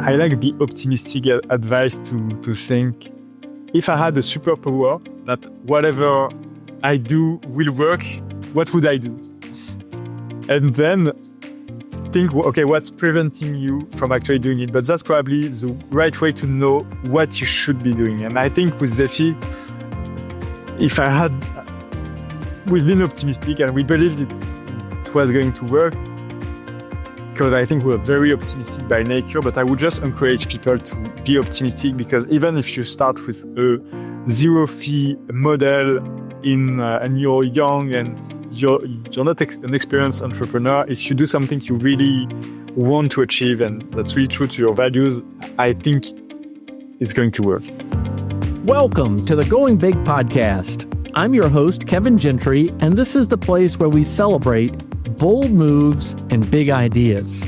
I like the optimistic advice to think, if I had a superpower that whatever I do will work, what would I do? And then think, okay, what's preventing you from actually doing it? But that's probably the right way to know what you should be doing. And I think with Zeffy, we've been optimistic and we believed it was going to work, because I think we're very optimistic by nature, but I would just encourage people to be optimistic, because even if you start with a zero-fee model and you're young and you're not an experienced entrepreneur, if you do something you really want to achieve and that's really true to your values, I think it's going to work. Welcome to the Going Big podcast. I'm your host, Kevin Gentry, and this is the place where we celebrate bold moves and big ideas.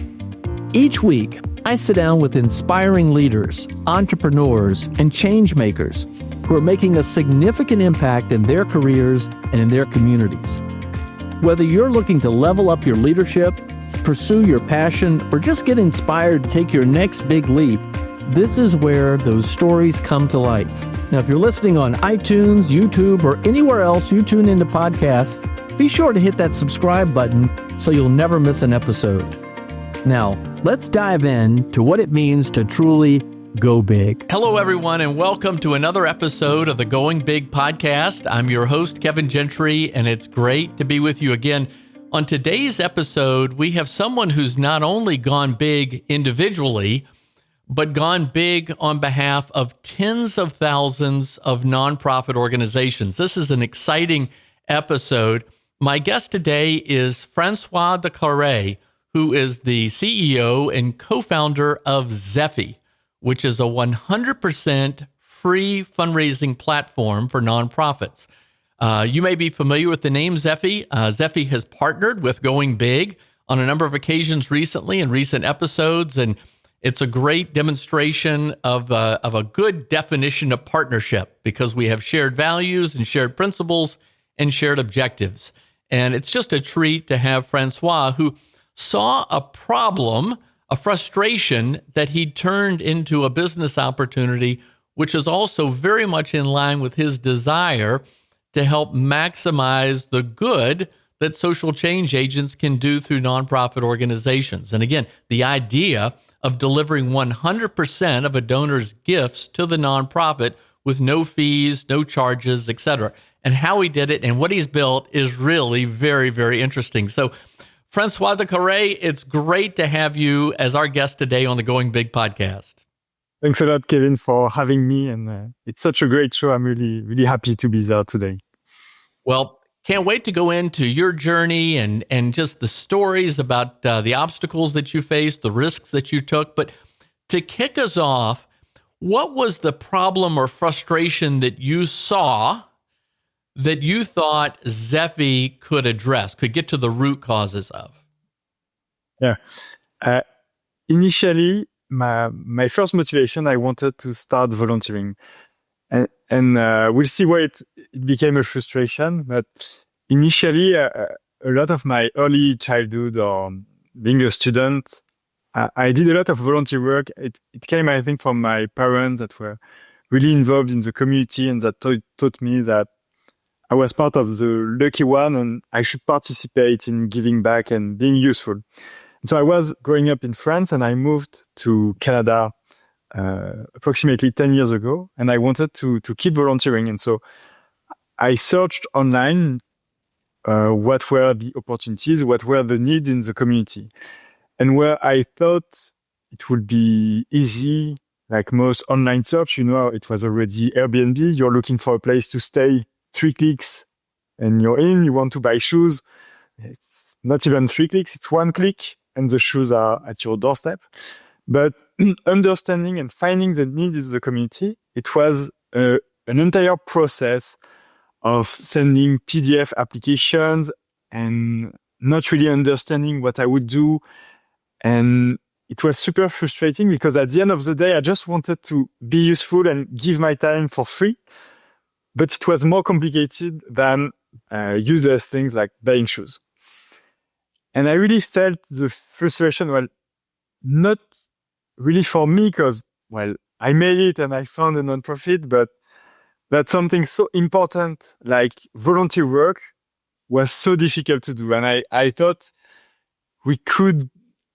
Each week, I sit down with inspiring leaders, entrepreneurs, and change makers who are making a significant impact in their careers and in their communities. Whether you're looking to level up your leadership, pursue your passion, or just get inspired to take your next big leap, this is where those stories come to life. Now, if you're listening on iTunes, YouTube, or anywhere else you tune into podcasts, be sure to hit that subscribe button so you'll never miss an episode. Now, let's dive in to what it means to truly go big. Hello, everyone, and welcome to another episode of the Going Big podcast. I'm your host, Kevin Gentry, and it's great to be with you again. On today's episode, we have someone who's not only gone big individually, but gone big on behalf of tens of thousands of nonprofit organizations. This is an exciting episode. My guest today is François de Kerret, who is the CEO and co-founder of Zeffy, which is a 100% free fundraising platform for nonprofits. You may be familiar with the name Zeffy. Zeffy has partnered with Going Big on a number of occasions recently in recent episodes, and it's a great demonstration of a good definition of partnership, because we have shared values and shared principles and shared objectives. And it's just a treat to have Francois, who saw a problem, a frustration that he turned into a business opportunity, which is also very much in line with his desire to help maximize the good that social change agents can do through nonprofit organizations. And again, the idea of delivering 100% of a donor's gifts to the nonprofit with no fees, no charges, etc. And how he did it and what he's built is really very, very interesting. So, François de Kerret, it's great to have you as our guest today on the Going Big podcast. Thanks a lot, Kevin, for having me. And it's such a great show. I'm really, really happy to be there today. Well, can't wait to go into your journey and just the stories about the obstacles that you faced, the risks that you took. But to kick us off, what was the problem or frustration that you saw that you thought Zeffy could address, could get to the root causes of? Yeah. Initially, my first motivation, I wanted to start volunteering. And we'll see why it became a frustration. But initially, a lot of my early childhood or being a student, I did a lot of volunteer work. It came, I think, from my parents that were really involved in the community and that taught me that I was part of the lucky one and I should participate in giving back and being useful. And so I was growing up in France and I moved to Canada approximately 10 years ago, and I wanted to keep volunteering. And so I searched online what were the opportunities, what were the needs in the community. And where I thought it would be easy, like most online search, it was already Airbnb. You're looking for a place to stay, 3 clicks, and you're in. You want to buy shoes. It's not even 3 clicks, it's 1 click, and the shoes are at your doorstep. But understanding and finding the needs of the community, it was an entire process of sending PDF applications and not really understanding what I would do. And it was super frustrating because at the end of the day, I just wanted to be useful and give my time for free. But it was more complicated than useless things like buying shoes. And I really felt the frustration, not really for me, because, well, I made it and I found a nonprofit, but that's something so important, like volunteer work was so difficult to do. And I thought we could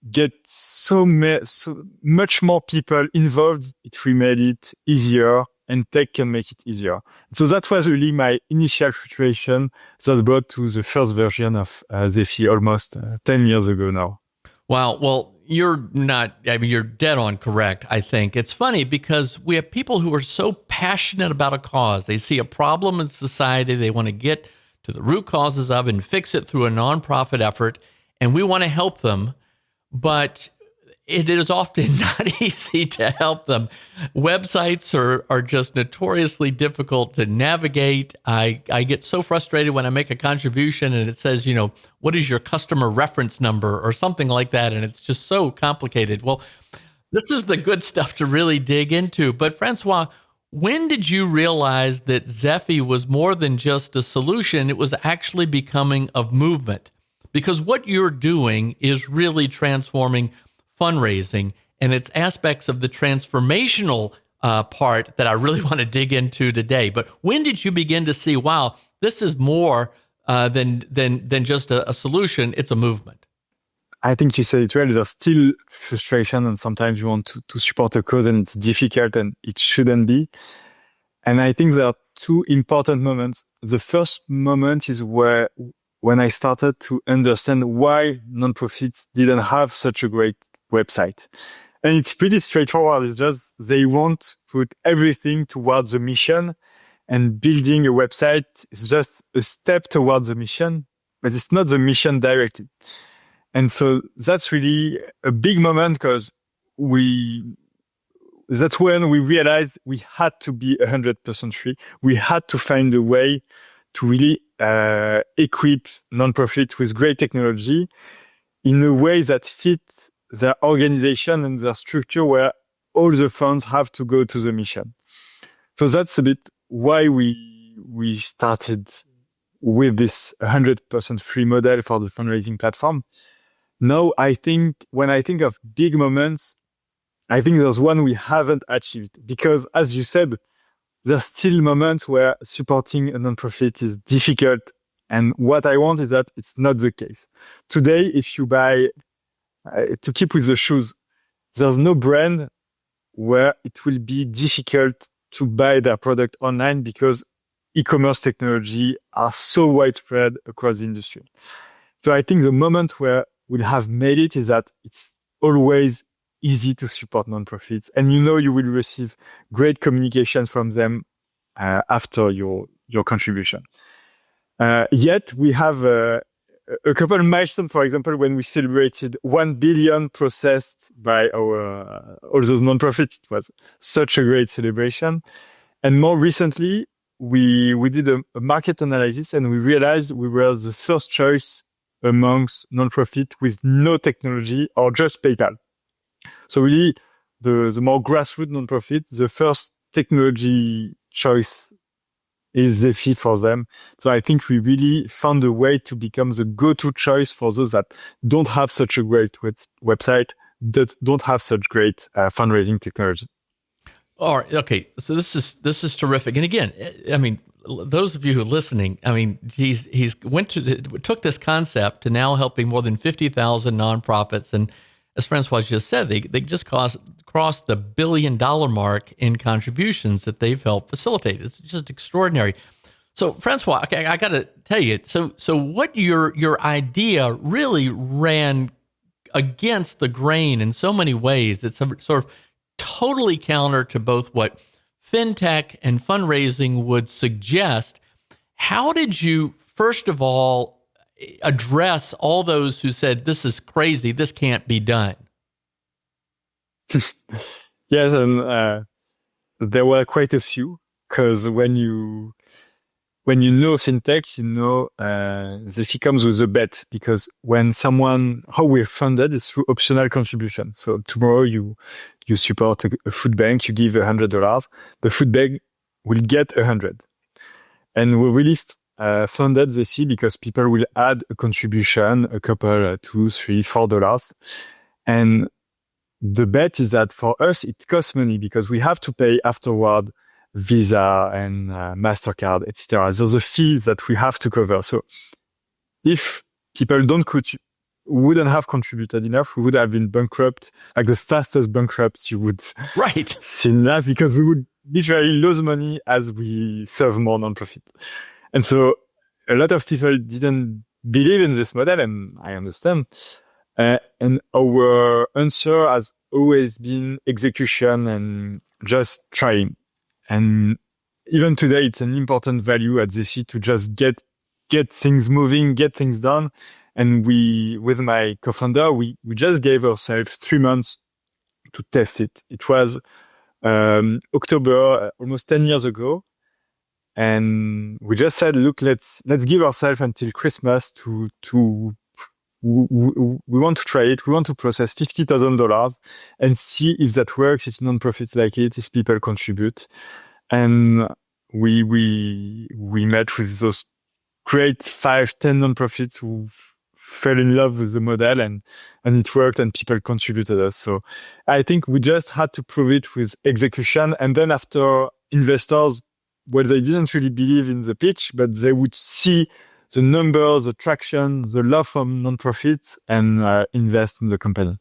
get so much more people involved if we made it easier, and tech can make it easier. So that was really my initial frustration that brought to the first version of Zeffy almost 10 years ago now. Wow. Well, you're dead on correct, I think. It's funny because we have people who are so passionate about a cause. They see a problem in society. They want to get to the root causes of and fix it through a nonprofit effort. And we want to help them, but it is often not easy to help them. Websites are just notoriously difficult to navigate. I get so frustrated when I make a contribution and it says, what is your customer reference number or something like that? And it's just so complicated. Well, this is the good stuff to really dig into. But Francois, when did you realize that Zeffy was more than just a solution? It was actually becoming a movement. Because what you're doing is really transforming fundraising, and it's aspects of the transformational part that I really want to dig into today. But when did you begin to see, wow, this is more than just a solution, it's a movement? I think you said it well. There's still frustration, and sometimes you want to support a cause and it's difficult and it shouldn't be. And I think there are two important moments. The first moment is when I started to understand why nonprofits didn't have such a great website. And it's pretty straightforward. It's just they want to put everything towards the mission, and building a website is just a step towards the mission, but it's not the mission directly. And so that's really a big moment because that's when we realized we had to be 100% free. We had to find a way to really equip nonprofits with great technology in a way that fits their organization and their structure, where all the funds have to go to the mission. So that's a bit why we started with this 100% free model for the fundraising platform. Now, I think when I think of big moments, I think there's one we haven't achieved, because as you said, there's still moments where supporting a nonprofit is difficult. And what I want is that it's not the case. Today, if you buy, to keep with the shoes, there's no brand where it will be difficult to buy their product online, because e-commerce technology are so widespread across the industry. So I think the moment where we'll have made it is that it's always easy to support nonprofits, and you will receive great communication from them after your contribution. Yet we have a couple of milestones. For example, when we celebrated 1 billion processed by all those nonprofits, it was such a great celebration. And more recently, we did a market analysis, and we realized we were the first choice amongst nonprofit with no technology or just PayPal. So really, the more grassroots nonprofit, the first technology choice is Zeffy for them. So I think we really found a way to become the go-to choice for those that don't have such a great website, that don't have such great fundraising technology. All right. Okay. So this is terrific. And again, I mean, those of you who are listening, I mean, he's took this concept to now helping more than 50,000 nonprofits, and as Francois just said, they just crossed the $1 billion mark in contributions that they've helped facilitate. It's just extraordinary. So Francois, okay, I got to tell you, so what your idea really ran against the grain in so many ways. It's sort of totally counter to both what fintech and fundraising would suggest. How did you, first of all, address all those who said, this is crazy, this can't be done? Yes, and there were quite a few, because when you know fintech, Zeffy comes with a bet, because how we're funded is through optional contribution. So tomorrow you support a food bank, you give $100, the food bank will get 100. And we really funded Zeffy because people will add a contribution, a couple, $2, $3, $4. And the bet is that for us, it costs money because we have to pay afterward Visa and MasterCard, etc. Those are fees that we have to cover. So if people wouldn't have contributed enough, we would have been bankrupt, like the fastest bankrupt you would see in life, because we would literally lose money as we serve more nonprofit. And so a lot of people didn't believe in this model, and I understand. And our answer has always been execution and just trying. And even today, it's an important value at Zeffy to just get things moving, get things done. And with my co-founder, we just gave ourselves 3 months to test it. It was October, almost 10 years ago. And we just said, look, let's give ourselves until Christmas we want to try it. We want to process $50,000 and see if that works, if nonprofits like it, if people contribute. And we met with those great 5-10 nonprofits who fell in love with the model, and it worked, and people contributed us. So I think we just had to prove it with execution. And then after, investors, well, they didn't really believe in the pitch, but they would see the numbers, the traction, the love from nonprofits, and invest in the company.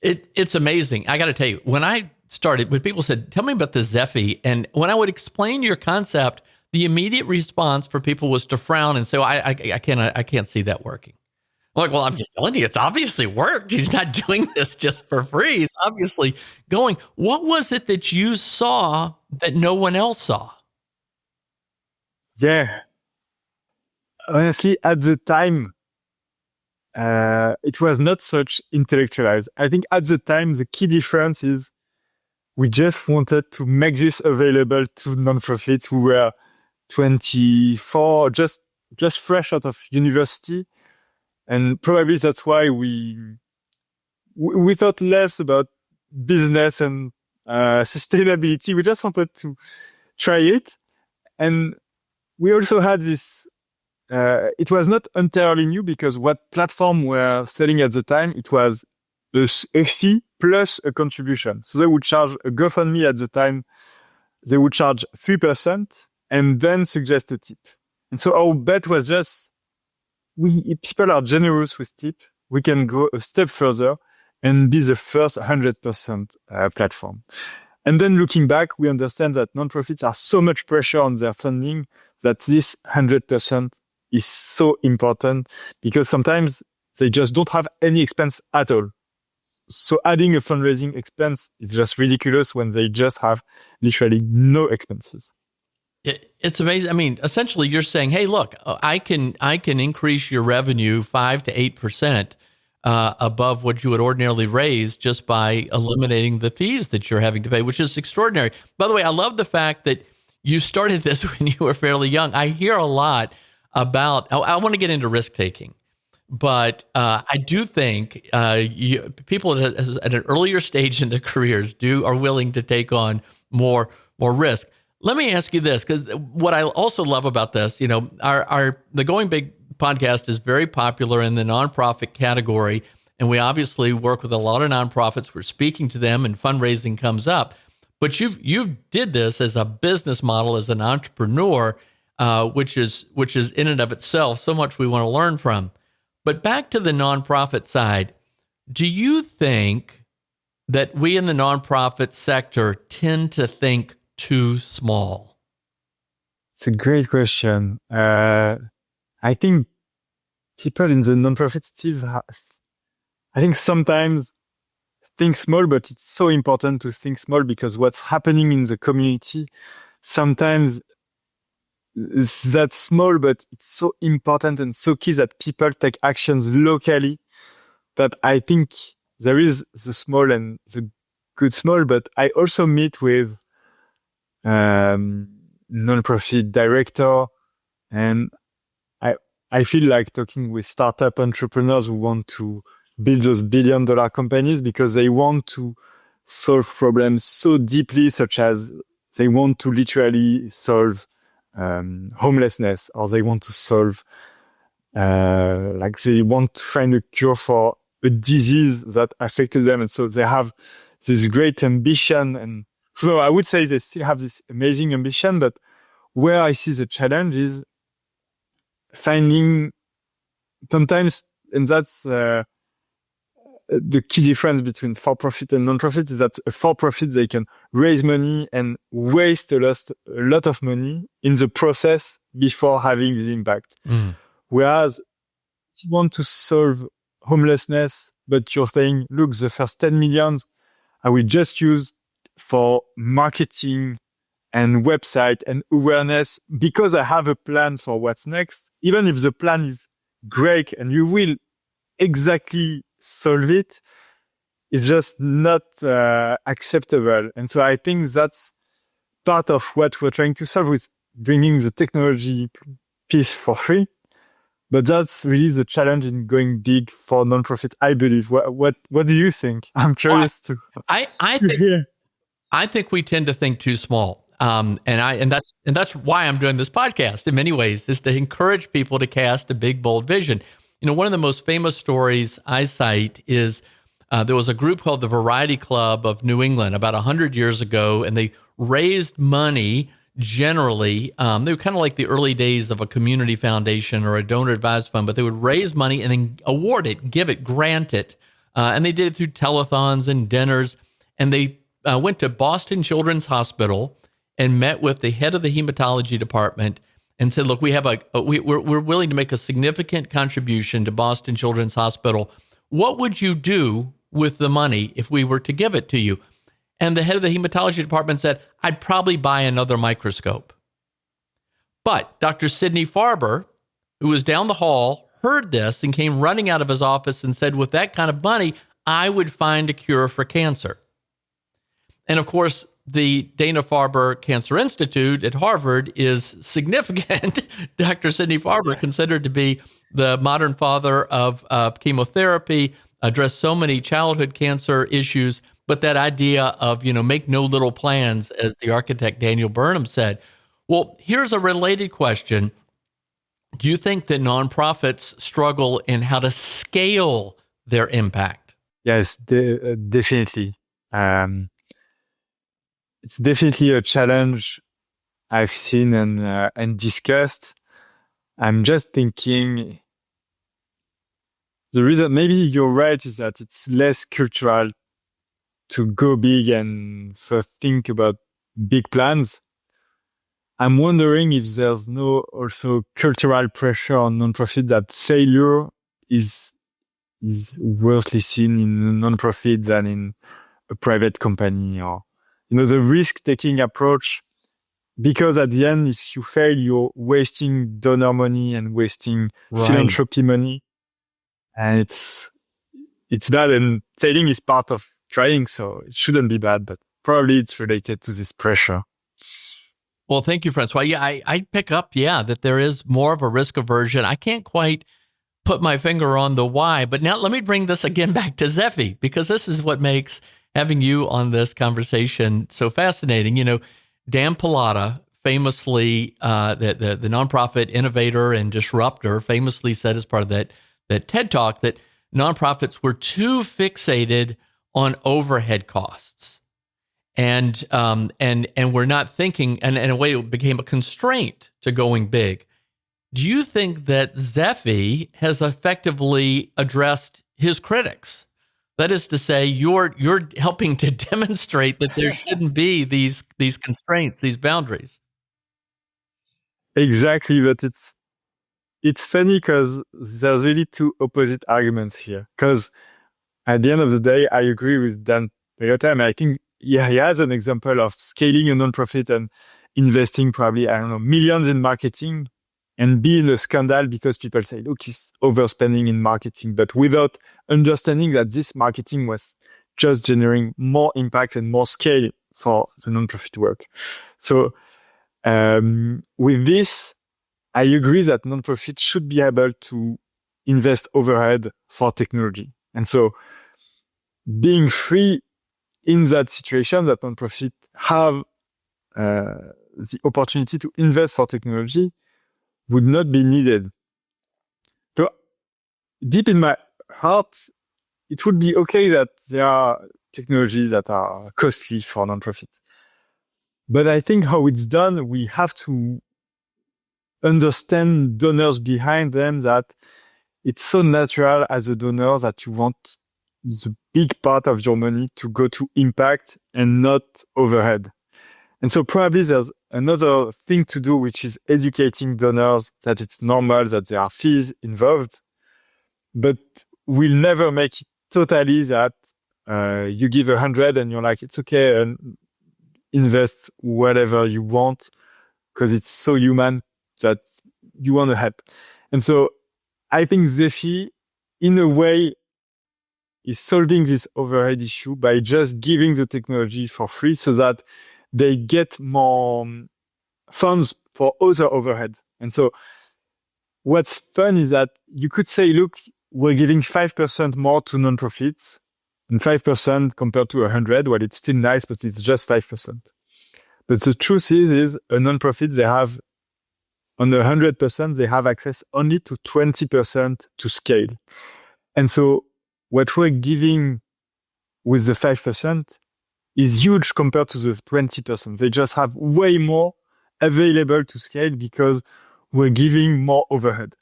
It's amazing. I got to tell you, when I started, when people said, tell me about the Zeffy, and when I would explain your concept, the immediate response for people was to frown and say, well, I can't see that working. I'm like, well, I'm just telling you, it's obviously worked. He's not doing this just for free. It's obviously going. What was it that you saw that no one else saw? Yeah. Honestly, at the time, it was not such intellectualized. I think at the time, the key difference is we just wanted to make this available to nonprofits who were 24, just fresh out of university. And probably that's why we thought less about business and sustainability. We just wanted to try it. And we also had this, it was not entirely new, because what platform were selling at the time, it was a fee plus a contribution. So they would charge a GoFundMe at the time. They would charge 3% and then suggest a tip. And so our bet was just, people are generous with tip. We can go a step further and be the first 100% platform. And then looking back, we understand that nonprofits are so much pressure on their funding that this 100% is so important, because sometimes they just don't have any expense at all. So adding a fundraising expense is just ridiculous when they just have literally no expenses. It's amazing. I mean, essentially, you're saying, "Hey, look, I can increase your revenue 5 to 8% above what you would ordinarily raise just by eliminating the fees that you're having to pay," which is extraordinary. By the way, I love the fact that you started this when you were fairly young. I hear a lot about. I want to get into risk taking, but I do think people at an earlier stage in their careers are willing to take on more risk. Let me ask you this, because what I also love about this, the Going Big podcast is very popular in the nonprofit category, and we obviously work with a lot of nonprofits. We're speaking to them, and fundraising comes up. But you did this as a business model, as an entrepreneur, which is in and of itself so much we want to learn from. But back to the nonprofit side, do you think that we in the nonprofit sector tend to think too small? It's a great question. I think people in the nonprofit I think sometimes think small, but it's so important to think small, because what's happening in the community sometimes is that small, but it's so important and so key that people take actions locally, that I think there is the small and the good small. But I also meet with nonprofit director, and I feel like talking with startup entrepreneurs who want to build those billion-dollar companies, because they want to solve problems so deeply, such as they want to literally solve homelessness, or they want to solve they want to find a cure for a disease that affected them. And so they have this great ambition. And so I would say they still have this amazing ambition, but where I see the challenge is finding sometimes, and that's the key difference between for-profit and non-profit, is that a for-profit, they can raise money and waste a lot of money in the process before having the impact. Whereas if you want to solve homelessness, but you're saying, look, the first 10 million I will just use for marketing and website and awareness because I have a plan for what's next. Even if the plan is great and you will exactly solve it, it's just not acceptable. And so I think that's part of what we're trying to solve with bringing the technology piece for free. But that's really the challenge in going big for nonprofit, I believe. What do you think? I'm curious to hear. I think we tend to think too small. And that's why I'm doing this podcast in many ways, is to encourage people to cast a big, bold vision. You know, one of the most famous stories I cite is there was a group called the Variety Club of New England about 100 years ago, and they raised money generally. They were kind of like the early days of a community foundation or a donor advised fund, but they would raise money and then award it, give it, grant it. And they did it through telethons and dinners. And they went to Boston Children's Hospital and met with the head of the hematology department and said, look, we're willing to make a significant contribution to Boston Children's Hospital. What would you do with the money if we were to give it to you? And the head of the hematology department said, I'd probably buy another microscope. But Dr. Sidney Farber, who was down the hall, heard this and came running out of his office and said, with that kind of money, I would find a cure for cancer. And of course, the Dana-Farber Cancer Institute at Harvard is significant. Dr. Sidney Farber, considered to be the modern father of chemotherapy, addressed so many childhood cancer issues. But that idea of, make no little plans, as the architect Daniel Burnham said. Well, here's a related question. Do you think that nonprofits struggle in how to scale their impact? Yes, definitely. It's definitely a challenge I've seen and discussed. I'm just thinking the reason, maybe you're right, is that it's less cultural to go big and think about big plans. I'm wondering if there's no also cultural pressure on nonprofit that failure is worse seen in a nonprofit than in a private company, or the risk-taking approach, because at the end, if you fail, you're wasting donor money and wasting philanthropy money. And it's bad, and failing is part of trying, so it shouldn't be bad, but probably it's related to this pressure. Well, thank you, Francois. Yeah, I pick up, that there is more of a risk aversion. I can't quite put my finger on the why, but now let me bring this again back to Zeffy, because this is what makes having you on this conversation so fascinating. Dan Pallotta, famously, the nonprofit innovator and disruptor, famously said as part of that TED Talk that nonprofits were too fixated on overhead costs, and we're not thinking, and in a way it became a constraint to going big. Do you think that Zeffy has effectively addressed his critics? That is to say, you're helping to demonstrate that there shouldn't be these constraints, these boundaries. Exactly, but it's funny because there's really two opposite arguments here. Because at the end of the day, I agree with Dan Pallotta. I think he has an example of scaling a nonprofit and investing probably, millions in marketing and being a scandal because people say, look, he's overspending in marketing, but without understanding that this marketing was just generating more impact and more scale for the nonprofit work. So with this, I agree that nonprofits should be able to invest overhead for technology. And so being free in that situation, that nonprofits have the opportunity to invest for technology would not be needed. So deep in my heart, it would be okay that there are technologies that are costly for nonprofits. But I think how it's done, we have to understand donors behind them, that it's so natural as a donor that you want the big part of your money to go to impact and not overhead. And so probably there's another thing to do, which is educating donors that it's normal that there are fees involved, but we'll never make it totally that you give 100 and you're like, it's okay, and invest whatever you want, because it's so human that you want to help. And so I think Zeffy, in a way, is solving this overhead issue by just giving the technology for free so that they get more funds for other overhead. And so what's fun is that you could say, look, we're giving 5% more to nonprofits, and 5% compared to 100. Well, it's still nice, but it's just 5%. But the truth is a nonprofit, they have, on the 100%, they have access only to 20% to scale. And so what we're giving with the 5% is huge compared to the 20%. They just have way more available to scale because we're giving more overhead.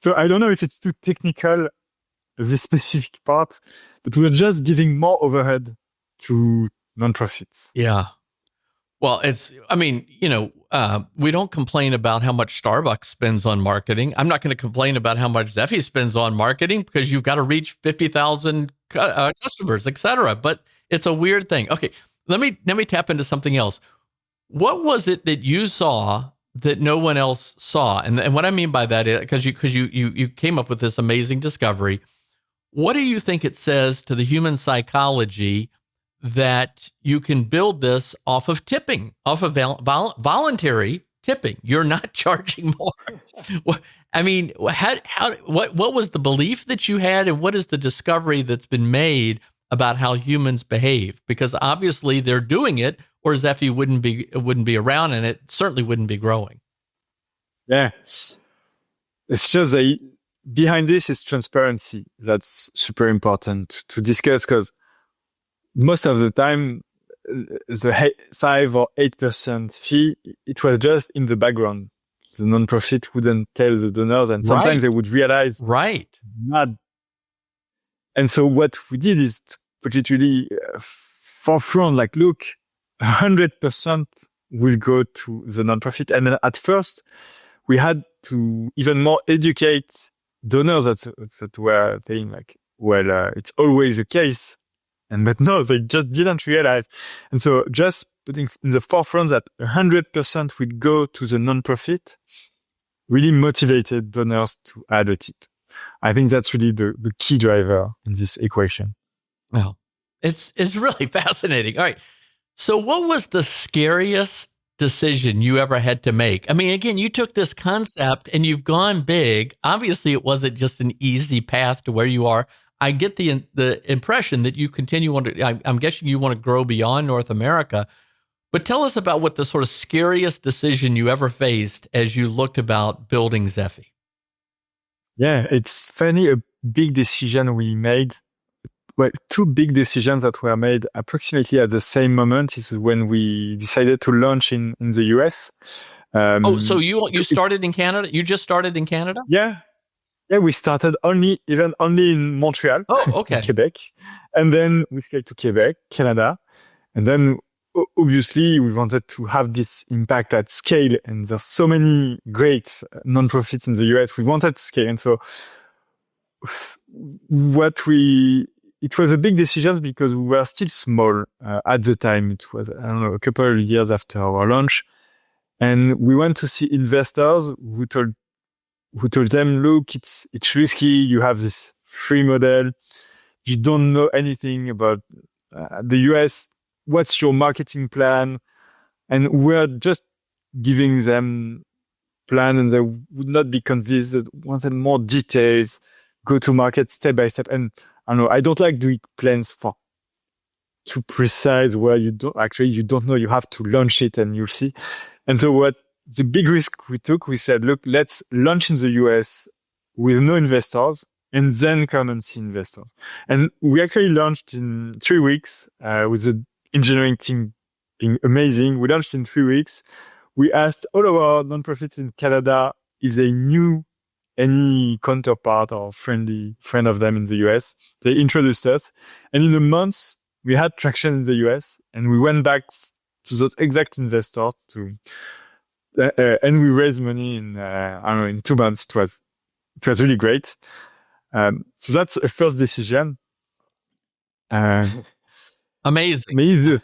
So I don't know if it's too technical, this specific part, but we're just giving more overhead to nonprofits. Yeah. Well, we don't complain about how much Starbucks spends on marketing. I'm not going to complain about how much Zeffy spends on marketing because you've got to reach 50,000 customers, et cetera. But it's a weird thing. Okay, let me tap into something else. What was it that you saw that no one else saw? And what I mean by that is because you came up with this amazing discovery. What do you think it says to the human psychology that you can build this off of tipping, off of voluntary tipping? You're not charging more. I mean, what was the belief that you had, and what is the discovery that's been made about how humans behave? Because obviously they're doing it, or Zeffy wouldn't be around, and it certainly wouldn't be growing. Yeah, it's just behind this is transparency. That's super important to discuss, because most of the time, the 5 or 8% fee, it was just in the background. The nonprofit wouldn't tell the donors, and sometimes they would realize, not. And so what we did is to put it really forefront, like, look, 100% will go to the nonprofit. And then at first, we had to even more educate donors that were saying, like, well, it's always the case. But no, they just didn't realize. And so just putting in the forefront that 100% will go to the nonprofit really motivated donors to add a tip. I think that's really the key driver in this equation. Well, it's really fascinating. All right. So what was the scariest decision you ever had to make? I mean, again, you took this concept and you've gone big. Obviously, it wasn't just an easy path to where you are. I get the impression that you continue I'm guessing you want to grow beyond North America, but tell us about what the sort of scariest decision you ever faced as you looked about building Zeffy. Yeah, it's funny, a big decision we made. Well, two big decisions that were made approximately at the same moment is when we decided to launch in the US. So you started in Canada? You just started in Canada? Yeah. Yeah, we started only in Montreal, okay. in Quebec. And then we scaled to Quebec, Canada. And then obviously we wanted to have this impact at scale. And there's so many great nonprofits in the US. We wanted to scale. And so it was a big decision because we were still small at the time. It was, a couple of years after our launch. And we went to see investors who told them, look, it's risky. You have this free model. You don't know anything about the US. What's your marketing plan? And we're just giving them plan, and they would not be convinced. They wanted more details, go to market step by step. And I don't like doing plans for too precise where you don't know. You have to launch it and you'll see. And so the big risk we took, we said, look, let's launch in the US with no investors. and then come and see investors. And we actually launched in 3 weeks, with the engineering team being amazing. We launched in 3 weeks. We asked all of our nonprofits in Canada if they knew any counterpart or friend of them in the US. They introduced us. And in a month, we had traction in the US, and we went back to those exact investors and we raised money in, in 2 months. It was really great. So that's a first decision. Amazing.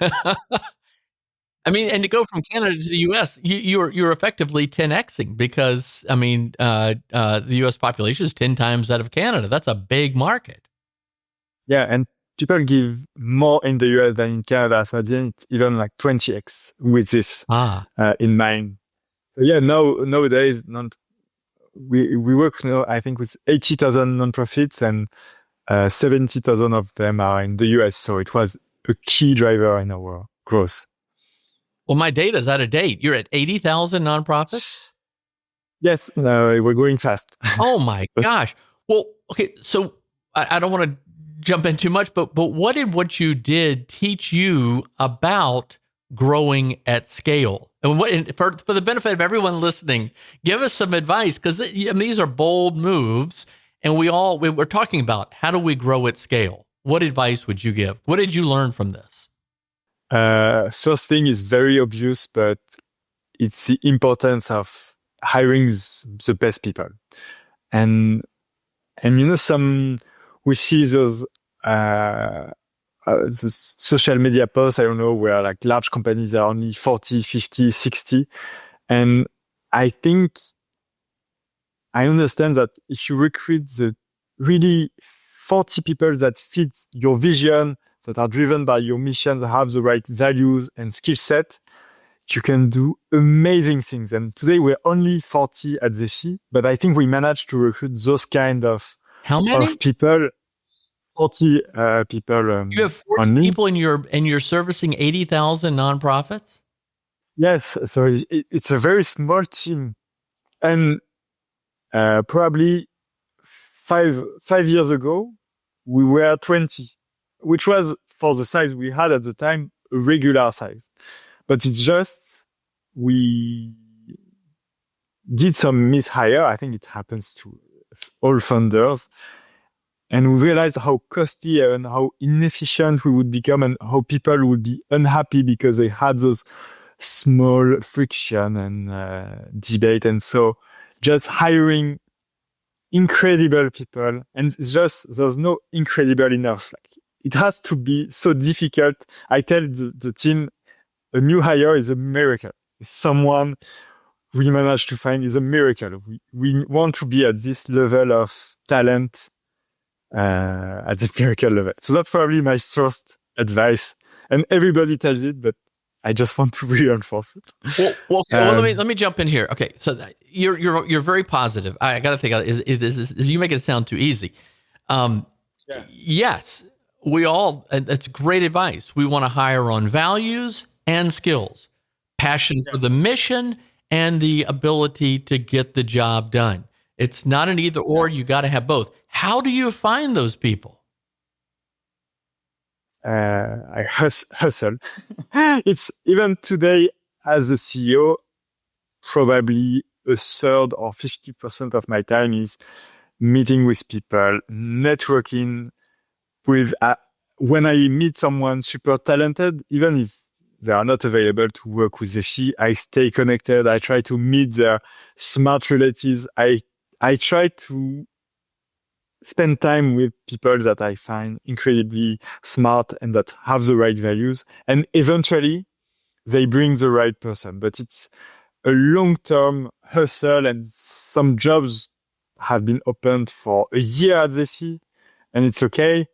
I mean, and to go from Canada to the U.S., you're effectively 10xing because the U.S. population is 10 times that of Canada. That's a big market. Yeah, and people give more in the US than in Canada, so I didn't even like 20x with this in mind. So yeah, nowadays we work now, I think, with 80,000 nonprofits, and 70,000 of them are in the US. So it was a key driver in our growth. Well, my data is out of date. You're at 80,000 nonprofits? Yes, we're going fast. Oh my gosh. Well, okay, so I don't want to jump in too much, but what did what you did teach you about growing at scale? And for the benefit of everyone listening, give us some advice, because these are bold moves, and we're talking about how do we grow at scale? What advice would you give? What did you learn from this? First thing is very obvious, but it's the importance of hiring the best people. And we see those the social media posts, I don't know, where like large companies are only 40, 50, 60. And I think I understand that if you recruit the really 40 people that fit your vision, that are driven by your mission, that have the right values and skill set, you can do amazing things. And today we're only 40 at Zeffy, but I think we managed to recruit those kind of How many? Of people. 40 people. You have 40 only. people and you're servicing 80,000 nonprofits? Yes, so it's a very small team, and probably five years ago we were 20, which was, for the size we had at the time, a regular size. But it's just we did some mishire. I think it happens to all founders. And we realized how costly and how inefficient we would become, and how people would be unhappy because they had those small friction and debate. And so just hiring incredible people, and it's just, there's no incredible enough. Like, it has to be so difficult. I tell the team, a new hire is a miracle. Someone we managed to find is a miracle. We want to be at this level of talent, at the miracle level. So that's probably my first advice. And everybody tells it, but I just want to reinforce it. Well, let me jump in here. Okay, so you're very positive. I got to think, is you make it sound too easy. Yes, we all. That's great advice. We want to hire on values and skills, passion for the mission, and the ability to get the job done. It's not an either or. You got to have both. How do you find those people? I hustle. It's even today, as a CEO, probably a third or 50% of my time is meeting with people, networking with, when I meet someone super talented, even if they are not available to work with Zeffy, I stay connected. I try to meet their smart relatives. I try to spend time with people that I find incredibly smart and that have the right values. And eventually they bring the right person. But it's a long-term hustle, and some jobs have been opened for a year at Zeffy, and it's okay.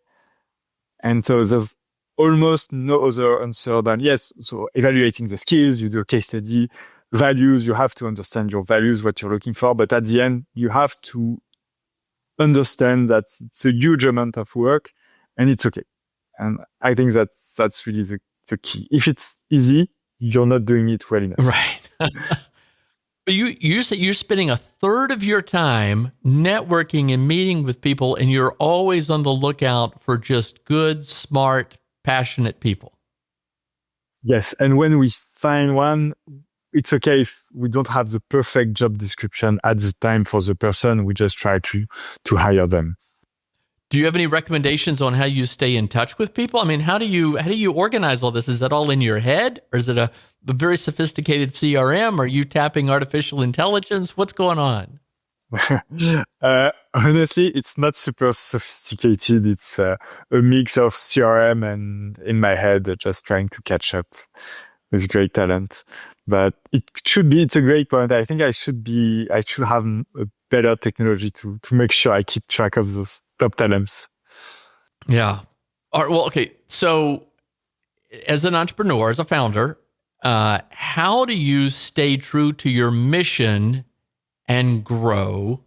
And so there's almost no other answer than yes. So evaluating the skills, you do a case study, values, you have to understand your values, what you're looking for. But at the end, you have to understand that it's a huge amount of work, and it's okay. And I think that's really the key. If it's easy, you're not doing it well enough. Right. You say you're spending a third of your time networking and meeting with people, and you're always on the lookout for just good, smart, passionate people. Yes. And when we find one, it's okay if we don't have the perfect job description at the time for the person. We just try to hire them. Do you have any recommendations on how you stay in touch with people? I mean, how do you organize all this? Is that all in your head, or is it a very sophisticated CRM? Are you tapping artificial intelligence? What's going on? Honestly, it's not super sophisticated. It's a mix of CRM and in my head, just trying to catch up with great talent. But it's a great point. I think I should have a better technology to make sure I keep track of those top talents. Yeah. All right. Well, okay. So as an entrepreneur, as a founder, how do you stay true to your mission and grow?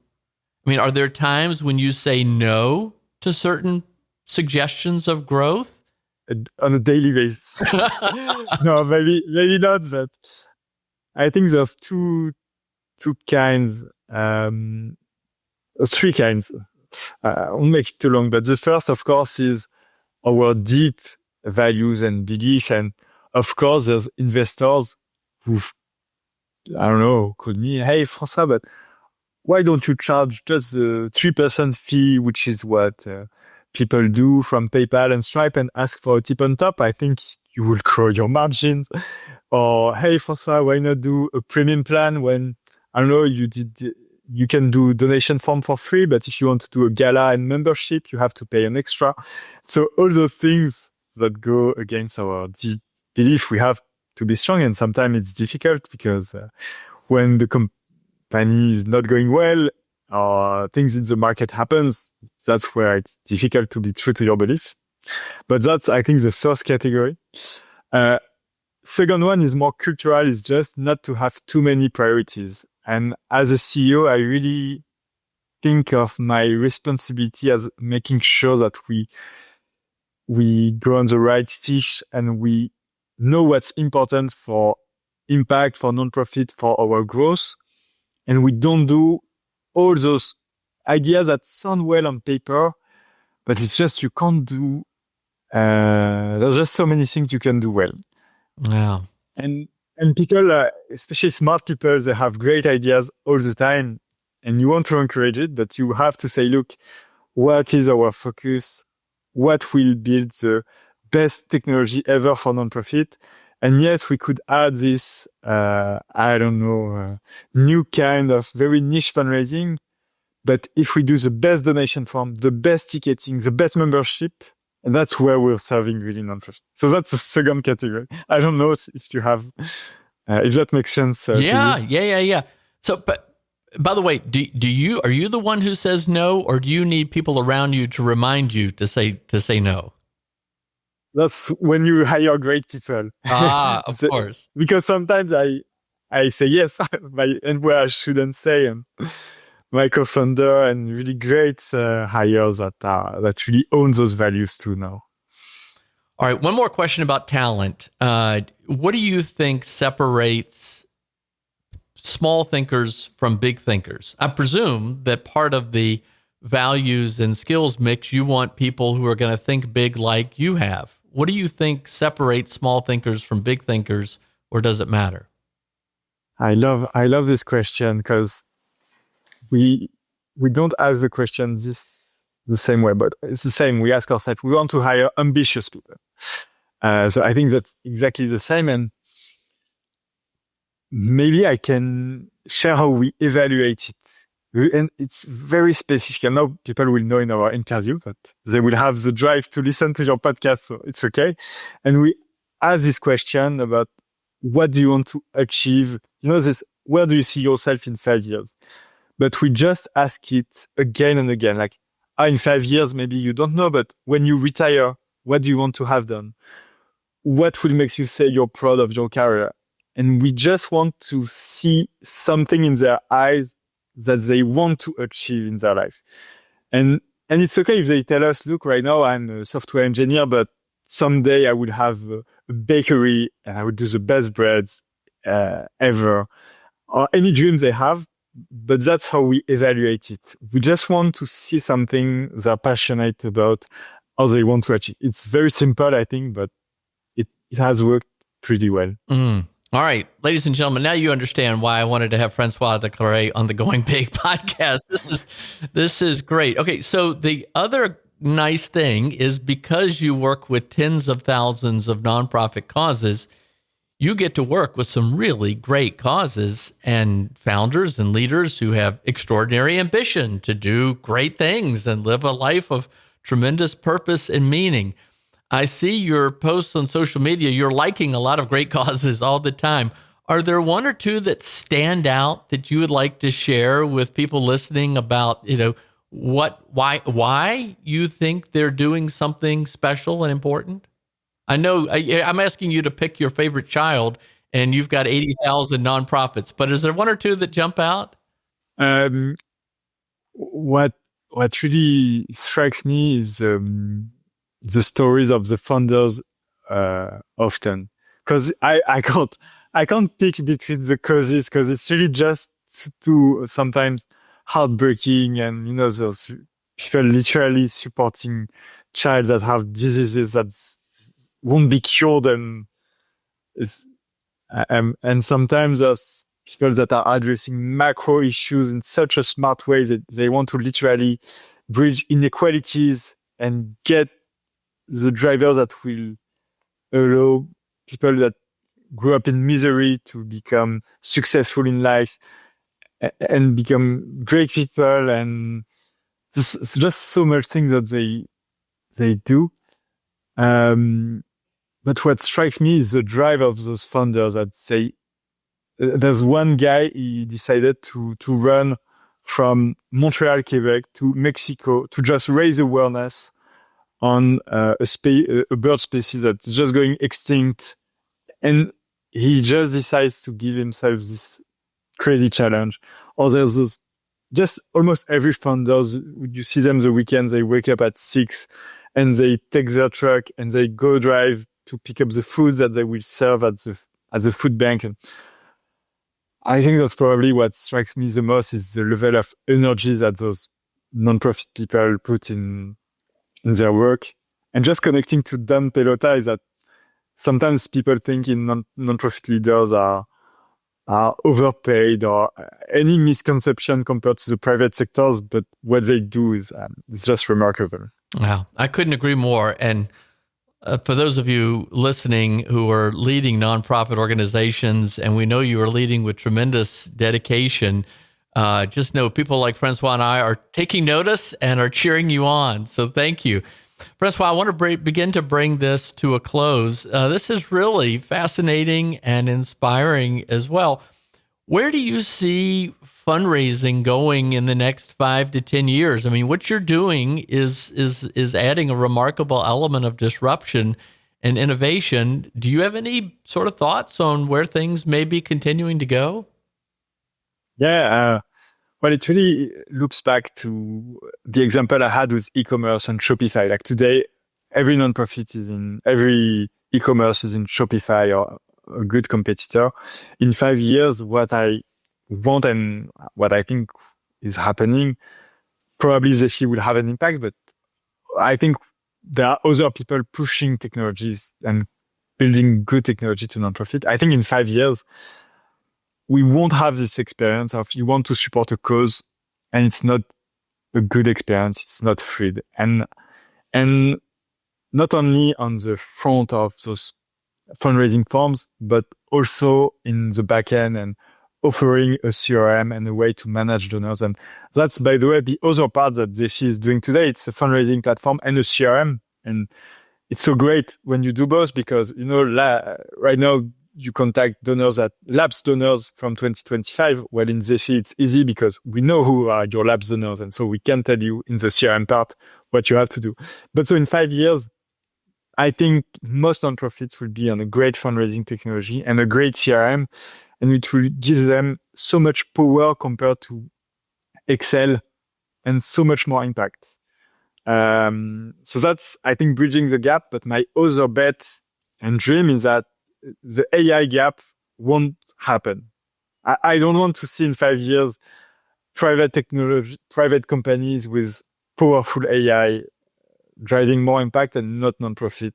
I mean, are there times when you say no to certain suggestions of growth? On a daily basis. No, maybe not, but I think there's two kinds, three kinds. I won't make it too long, but the first, of course, is our deep values and beliefs. And of course, there's investors who, I don't know, called me, hey, François, but why don't you charge just the 3% fee, which is what people do from PayPal and Stripe, and ask for a tip on top? I think you will grow your margins. Or, hey, François, why not do a premium plan when, I don't know, you can do donation form for free, but if you want to do a gala and membership, you have to pay an extra. So all those things that go against our deep belief, we have to be strong. And sometimes it's difficult because when the company is not going well or things in the market happens, that's where it's difficult to be true to your belief. But that's, I think, the first category. Second one is more cultural, is just not to have too many priorities. And as a CEO, I really think of my responsibility as making sure that we go on the right fish and we know what's important for impact, for nonprofit, for our growth. And we don't do all those ideas that sound well on paper, but it's just you can't do. There's just so many things you can do well. Wow. And people, especially smart people, they have great ideas all the time, and you want to encourage it, but you have to say, look, what is our focus? What will build the best technology ever for nonprofit? And yes, we could add this, new kind of very niche fundraising. But if we do the best donation form, the best ticketing, the best membership, and that's where we're serving really nonprofit. So that's the second category. I don't know if you have, if that makes sense. Yeah. So, but by the way, are you the one who says no, or do you need people around you to remind you to say no? That's when you hire great people. Of course. Because sometimes I say yes, and where I shouldn't say. And my co-founder and really great hires that really own those values too now. All right, one more question about talent. What do you think separates small thinkers from big thinkers? I presume that part of the values and skills mix, you want people who are going to think big like you have. What do you think separates small thinkers from big thinkers, or does it matter? I love this question because we don't ask the question the same way, but it's the same. We ask ourselves, we want to hire ambitious people. So I think that's exactly the same. And maybe I can share how we evaluate it. And it's very specific. I know people will know in our interview, but they will have the drive to listen to your podcast, so it's okay. And we ask this question about what do you want to achieve? Where do you see yourself in 5 years? But we just ask it again and again. Like, in 5 years, maybe you don't know, but when you retire, what do you want to have done? What will make you say you're proud of your career? And we just want to see something in their eyes that they want to achieve in their life. And it's okay if they tell us, look, right now I'm a software engineer, but someday I will have a bakery and I will do the best breads ever. or any dreams they have, but that's how we evaluate it. We just want to see something they're passionate about, how they want to achieve. It's very simple, I think, but it has worked pretty well. All right, ladies and gentlemen, now you understand why I wanted to have François de Kerret on the Going Big podcast. This is great. Okay, so the other nice thing is because you work with tens of thousands of nonprofit causes, you get to work with some really great causes and founders and leaders who have extraordinary ambition to do great things and live a life of tremendous purpose and meaning. I see your posts on social media. You're liking a lot of great causes all the time. Are there one or two that stand out that you would like to share with people listening about, why you think they're doing something special and important? I know I'm asking you to pick your favorite child, and you've got 80,000 nonprofits, but is there one or two that jump out? What really strikes me is the stories of the founders often, because I can't pick between the causes because it's really just too sometimes heartbreaking, and those people literally supporting child that have diseases that won't be cured, and sometimes there's people that are addressing macro issues in such a smart way that they want to literally bridge inequalities and get the drivers that will allow people that grew up in misery to become successful in life and become great people. And it's just so much things that they do. But what strikes me is the drive of those founders that say, there's one guy, he decided to run from Montreal, Quebec to Mexico to just raise awareness on a bird species that's just going extinct. And he just decides to give himself this crazy challenge. Or there's those, just almost every founder, you see them the weekends, they wake up at 6 and they take their truck and they go drive to pick up the food that they will serve at the food bank. And I think that's probably what strikes me the most, is the level of energy that those nonprofit people put in their work. And just connecting to Dan Pelota is that sometimes people think in nonprofit leaders are overpaid or any misconception compared to the private sectors, but what they do is it's just remarkable. Wow, I couldn't agree more. And for those of you listening who are leading nonprofit organizations, and we know you are leading with tremendous dedication, just know people like Francois and I are taking notice and are cheering you on. So thank you. Francois, I want to begin to bring this to a close. This is really fascinating and inspiring as well. Where do you see fundraising going in the next 5 to 10 years? I mean, what you're doing is adding a remarkable element of disruption and innovation. Do you have any sort of thoughts on where things may be continuing to go? Yeah, well, it really loops back to the example I had with e-commerce and Shopify. Like today, every e-commerce is in Shopify or a good competitor. In 5 years, what I want and what I think is happening, probably Zeffy will have an impact, but I think there are other people pushing technologies and building good technology to nonprofit. I think in 5 years, we won't have this experience of you want to support a cause and it's not a good experience. It's not free. And not only on the front of those fundraising forms, but also in the back end and offering a CRM and a way to manage donors. And that's, by the way, the other part that Zeffy is doing today. It's a fundraising platform and a CRM. And it's so great when you do both because, right now you contact donors at lapse donors from 2025. Well, in Zeffy, it's easy because we know who are your lapse donors. And so we can tell you in the CRM part what you have to do. But so in 5 years, I think most nonprofits will be on a great fundraising technology and a great CRM, and it will give them so much power compared to Excel and so much more impact. So that's, I think, bridging the gap. But my other bet and dream is that the AI gap won't happen. I don't want to see in 5 years private companies with powerful AI driving more impact and not nonprofit.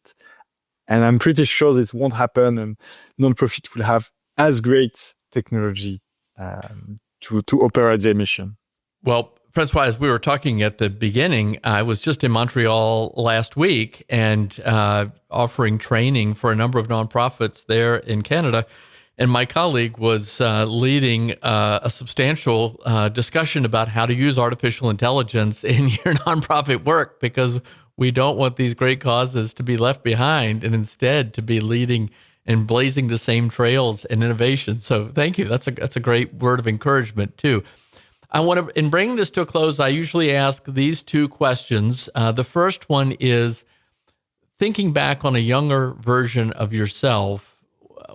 And I'm pretty sure this won't happen, and nonprofit will have as great technology to operate their mission. Well, Francois, as we were talking at the beginning, I was just in Montreal last week and offering training for a number of nonprofits there in Canada. And my colleague was leading a substantial discussion about how to use artificial intelligence in your nonprofit work, because we don't want these great causes to be left behind, and instead to be leading and blazing the same trails and innovation. So thank you. That's a great word of encouragement too. I want to, in bringing this to a close, I usually ask these two questions. The first one is, thinking back on a younger version of yourself,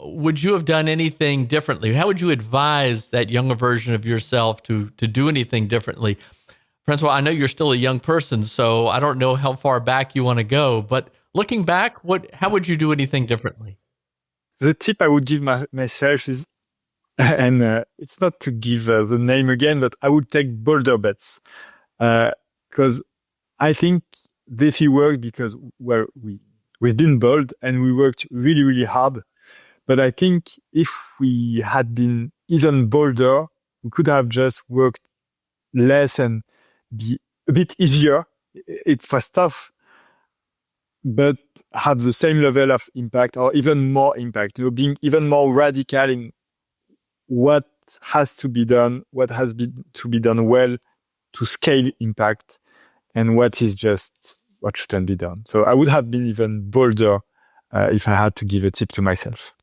would you have done anything differently? How would you advise that younger version of yourself to do anything differently? Francois, I know you're still a young person, so I don't know how far back you want to go, but looking back, how would you do anything differently? The tip I would give myself is, and it's not to give the name again, but I would take bolder bets. Because I think Zeffy worked because we've been bold and we worked really, really hard. But I think if we had been even bolder, we could have just worked less and be a bit easier. It was tough, but had the same level of impact or even more impact, being even more radical in what has to be done, what has to be done well to scale impact, and what shouldn't be done. So I would have been even bolder if I had to give a tip to myself.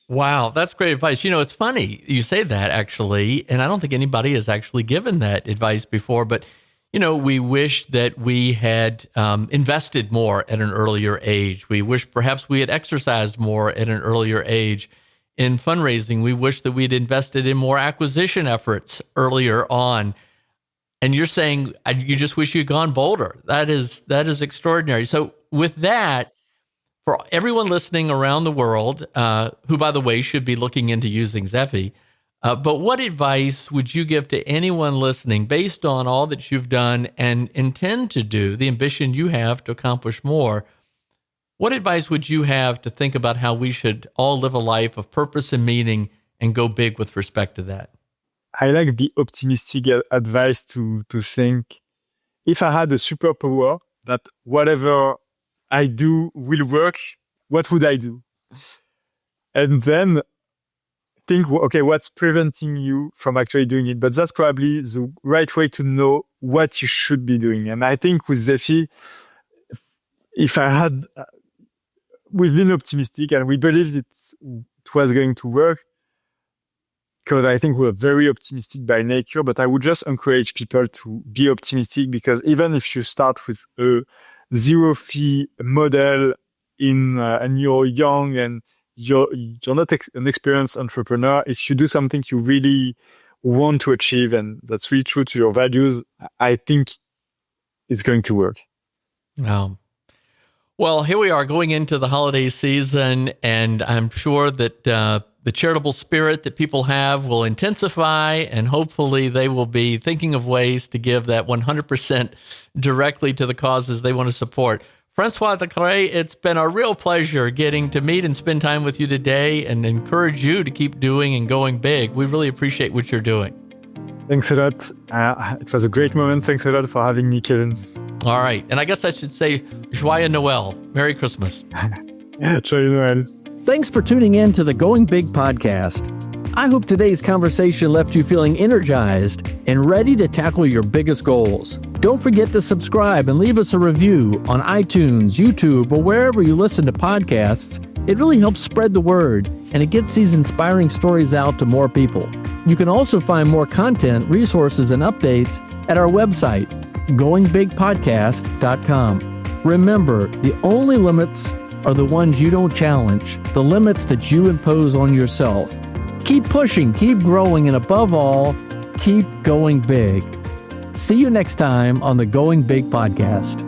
Wow, that's great advice. It's funny you say that, actually, and I don't think anybody has actually given that advice before, but we wish that we had invested more at an earlier age. We wish perhaps we had exercised more at an earlier age. In fundraising, we wish that we'd invested in more acquisition efforts earlier on. And you're saying you just wish you'd gone bolder. That is extraordinary. So with that, for everyone listening around the world, who, by the way, should be looking into using Zeffy, but what advice would you give to anyone listening based on all that you've done and intend to do, the ambition you have to accomplish more? What advice would you have to think about how we should all live a life of purpose and meaning and go big with respect to that? I like the optimistic advice to think, if I had a superpower that whatever I do will work, what would I do? And then think, okay, what's preventing you from actually doing it? But that's probably the right way to know what you should be doing. And I think with Zeffy, we've been optimistic and we believed it was going to work, because I think we're very optimistic by nature. But I would just encourage people to be optimistic, because even if you start with a zero fee model and you're young and you're not an experienced entrepreneur, if you do something you really want to achieve and that's really true to your values, I think it's going to work. Well, here we are going into the holiday season, and I'm sure that the charitable spirit that people have will intensify, and hopefully they will be thinking of ways to give that 100% directly to the causes they want to support. François de Kerret, it's been a real pleasure getting to meet and spend time with you today, and encourage you to keep doing and going big. We really appreciate what you're doing. Thanks a lot. It was a great moment. Thanks a lot for having me, Kevin. All right. And I guess I should say Joyeux Noël. Merry Christmas. Joyeux Noël. Thanks for tuning in to the Going Big podcast. I hope today's conversation left you feeling energized and ready to tackle your biggest goals. Don't forget to subscribe and leave us a review on iTunes, YouTube, or wherever you listen to podcasts. It really helps spread the word, and it gets these inspiring stories out to more people. You can also find more content, resources, and updates at our website, goingbigpodcast.com. Remember, the only limits are the ones you don't challenge, the limits that you impose on yourself. Keep pushing, keep growing, and above all, keep going big. See you next time on the Going Big podcast.